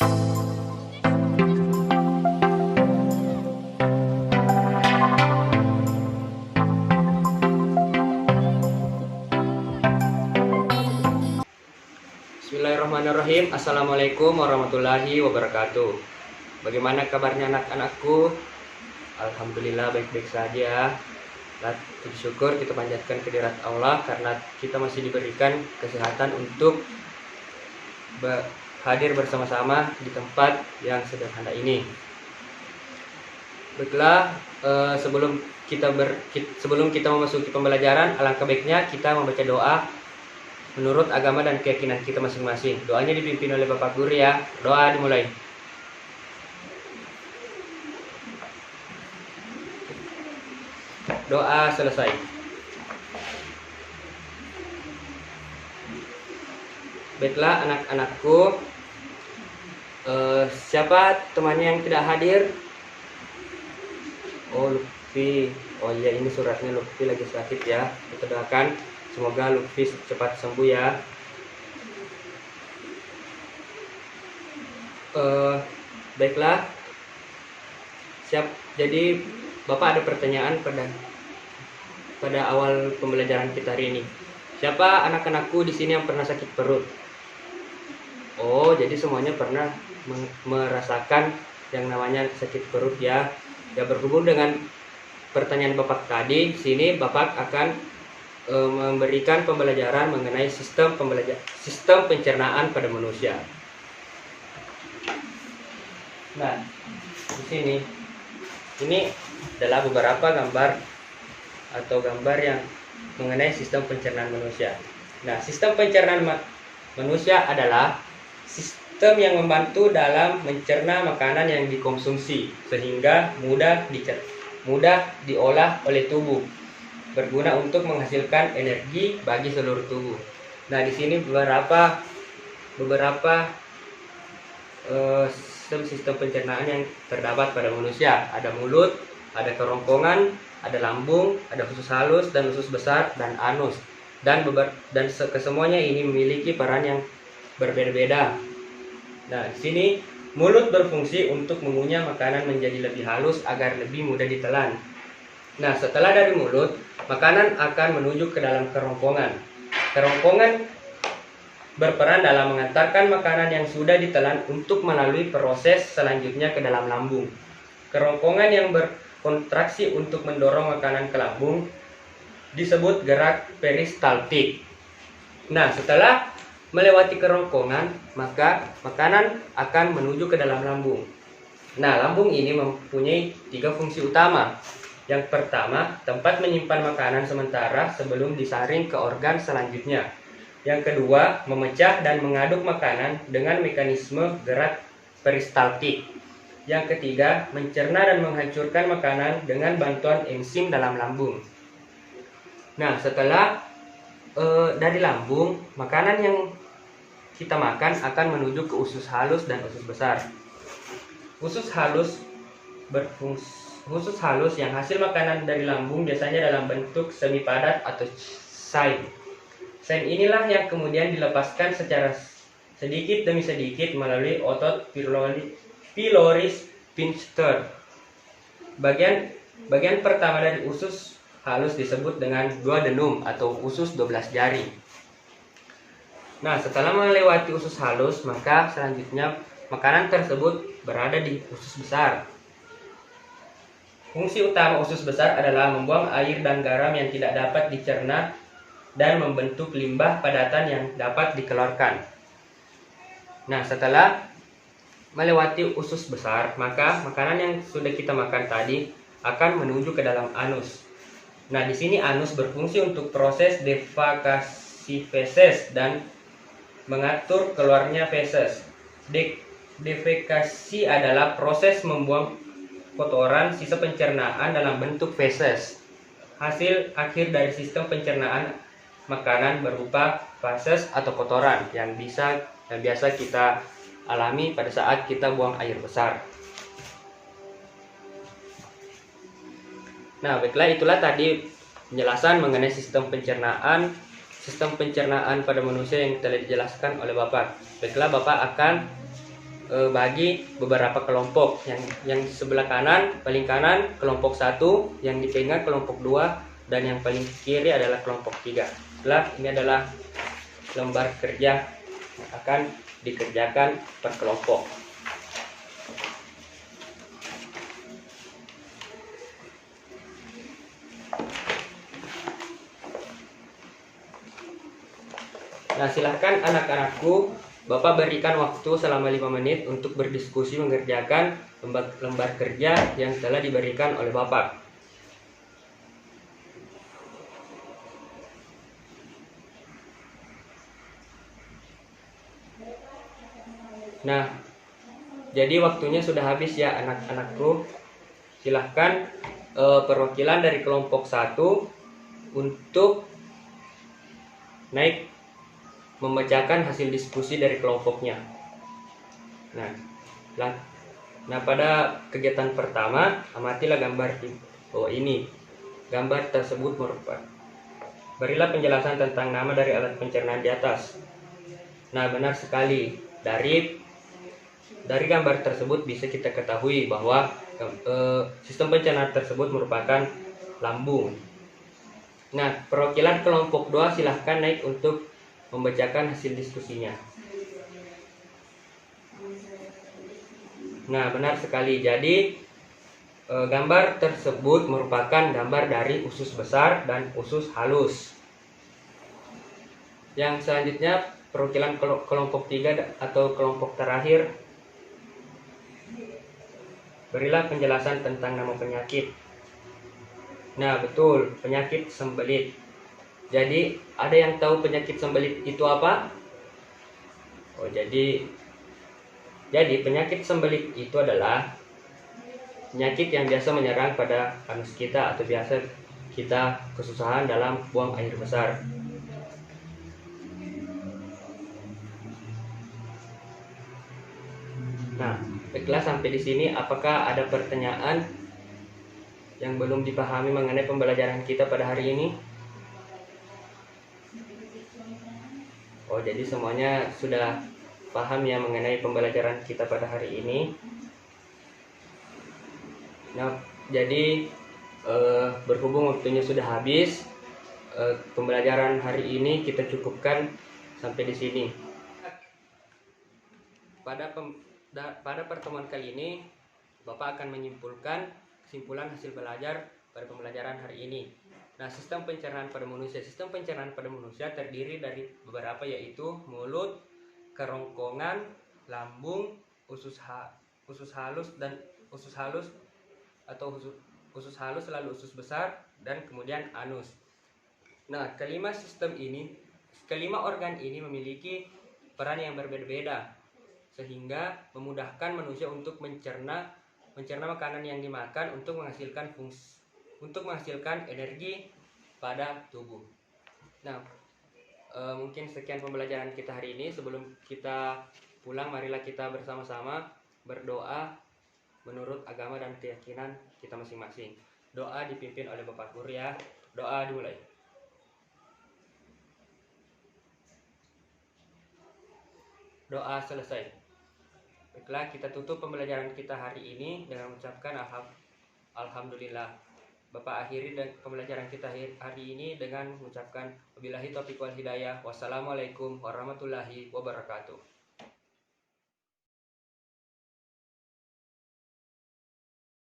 Bismillahirrahmanirrahim. Assalamualaikum warahmatullahi wabarakatuh. Bagaimana kabarnya anak-anakku? Alhamdulillah baik-baik saja. Puji syukur kita panjatkan kehadirat Allah karena kita masih diberikan kesehatan untuk hadir bersama-sama di tempat yang sederhana ini. Baiklah, sebelum kita memasuki pembelajaran, alangkah baiknya kita membaca doa menurut agama dan keyakinan kita masing-masing. Doanya dipimpin oleh Bapak Guru ya. Doa dimulai. Doa selesai. Baiklah anak-anakku, siapa temannya yang tidak hadir? Oh, Lutfi. Oh iya, ini suratnya Lutfi lagi sakit ya. Kita doakan semoga Lutfi cepat sembuh ya. Baiklah. Siap. Jadi Bapak ada pertanyaan pada awal pembelajaran kita hari ini. Siapa anak-anakku di sini yang pernah sakit perut? Oh, jadi semuanya pernah merasakan yang namanya sakit perut ya. Ya, berhubung dengan pertanyaan Bapak tadi, sini Bapak akan memberikan pembelajaran mengenai sistem pencernaan pada manusia. Nah, di sini ini adalah beberapa gambar yang mengenai sistem pencernaan manusia. Nah, sistem pencernaan manusia adalah sistem yang membantu dalam mencerna makanan yang dikonsumsi sehingga mudah diolah oleh tubuh, berguna untuk menghasilkan energi bagi seluruh tubuh. Nah, di sini beberapa sistem pencernaan yang terdapat pada manusia. Ada mulut, ada kerongkongan, ada lambung, ada usus halus dan usus besar dan anus. Dan kesemuanya ini memiliki peran yang berbeda-beda. Nah, di sini mulut berfungsi untuk mengunyah makanan menjadi lebih halus agar lebih mudah ditelan. Nah, setelah dari mulut, makanan akan menuju ke dalam kerongkongan. Kerongkongan berperan dalam mengantarkan makanan yang sudah ditelan untuk melalui proses selanjutnya ke dalam lambung. Kerongkongan yang berkontraksi untuk mendorong makanan ke lambung disebut gerak peristaltik. Nah, setelah melewati kerongkongan, maka makanan akan menuju ke dalam lambung. Nah, lambung ini mempunyai 3 fungsi utama. Yang pertama, tempat menyimpan makanan sementara sebelum disaring ke organ selanjutnya. Yang kedua, memecah dan mengaduk makanan dengan mekanisme gerak peristaltik. Yang ketiga, mencerna dan menghancurkan makanan dengan bantuan enzim dalam lambung. Nah, setelah dari lambung, makanan yang kita makan akan menuju ke usus halus dan usus besar. Usus halus yang hasil makanan dari lambung biasanya dalam bentuk semi padat atau sain. Sain inilah yang kemudian dilepaskan secara sedikit demi sedikit melalui otot pylorus sphincter. Bagian pertama dari usus halus disebut dengan duodenum atau usus 12 jari. Nah, setelah melewati usus halus, maka selanjutnya makanan tersebut berada di usus besar. Fungsi utama usus besar adalah membuang air dan garam yang tidak dapat dicerna dan membentuk limbah padatan yang dapat dikeluarkan. Nah, setelah melewati usus besar, maka makanan yang sudah kita makan tadi akan menuju ke dalam anus. Nah, di sini anus berfungsi untuk proses defekasi feses dan mengatur keluarnya feses. Defekasi adalah proses membuang kotoran sisa pencernaan dalam bentuk feses. Hasil akhir dari sistem pencernaan makanan berupa feses atau kotoran yang biasa kita alami pada saat kita buang air besar. Nah, baiklah, itulah tadi penjelasan mengenai sistem pencernaan pada manusia yang telah dijelaskan oleh Bapak. Baiklah, Bapak akan bagi beberapa kelompok. Yang sebelah kanan, paling kanan kelompok 1, yang di tengah kelompok 2, dan yang paling kiri adalah kelompok 3. Setelah ini adalah lembar kerja yang akan dikerjakan per kelompok. Nah, silahkan anak-anakku, Bapak berikan waktu selama 5 menit untuk berdiskusi mengerjakan lembar kerja yang telah diberikan oleh Bapak. Nah, jadi waktunya sudah habis ya anak-anakku. Silahkan perwakilan dari kelompok 1 untuk naik membacakan hasil diskusi dari kelompoknya. Nah, pada kegiatan pertama, amatilah gambar di bawah ini. Gambar tersebut merupakan, berilah penjelasan tentang nama dari alat pencernaan di atas. Nah, benar sekali. Dari gambar tersebut bisa kita ketahui bahwa sistem pencernaan tersebut merupakan lambung. Nah, perwakilan kelompok 2 silahkan naik untuk membacakan hasil diskusinya. Nah, benar sekali. Jadi gambar tersebut merupakan gambar dari usus besar dan usus halus. Yang selanjutnya perwakilan kelompok 3 atau kelompok terakhir, berilah penjelasan tentang nama penyakit. Nah, betul, penyakit sembelit. Jadi, ada yang tahu penyakit sembelit itu apa? Oh, jadi penyakit sembelit itu adalah penyakit yang biasa menyerang pada anus kita atau biasa kita kesusahan dalam buang air besar. Nah, baiklah, sampai di sini apakah ada pertanyaan yang belum dipahami mengenai pembelajaran kita pada hari ini? Oh, jadi semuanya sudah paham ya mengenai pembelajaran kita pada hari ini. Nah, jadi berhubung waktunya sudah habis, pembelajaran hari ini kita cukupkan sampai di sini. Pada pertemuan kali ini, Bapak akan menyimpulkan kesimpulan hasil belajar pada pembelajaran hari ini. Nah, sistem pencernaan pada manusia. Sistem pencernaan pada manusia terdiri dari beberapa, yaitu mulut, kerongkongan, lambung, usus halus dan usus halus atau usus halus, lalu usus besar, dan kemudian anus. Nah, kelima organ ini memiliki peran yang berbeda-beda sehingga memudahkan manusia untuk mencerna makanan yang dimakan untuk menghasilkan energi pada tubuh. Nah, mungkin sekian pembelajaran kita hari ini. Sebelum kita pulang, marilah kita bersama-sama berdoa menurut agama dan keyakinan kita masing-masing. Doa dipimpin oleh Bapak Guru ya. Doa dimulai. Doa selesai. Baiklah, kita tutup pembelajaran kita hari ini dengan mengucapkan alhamdulillah. Bapak akhiri pembelajaran kita hari ini dengan mengucapkan wabillahi taufiq wal hidayah. Wassalamualaikum warahmatullahi wabarakatuh.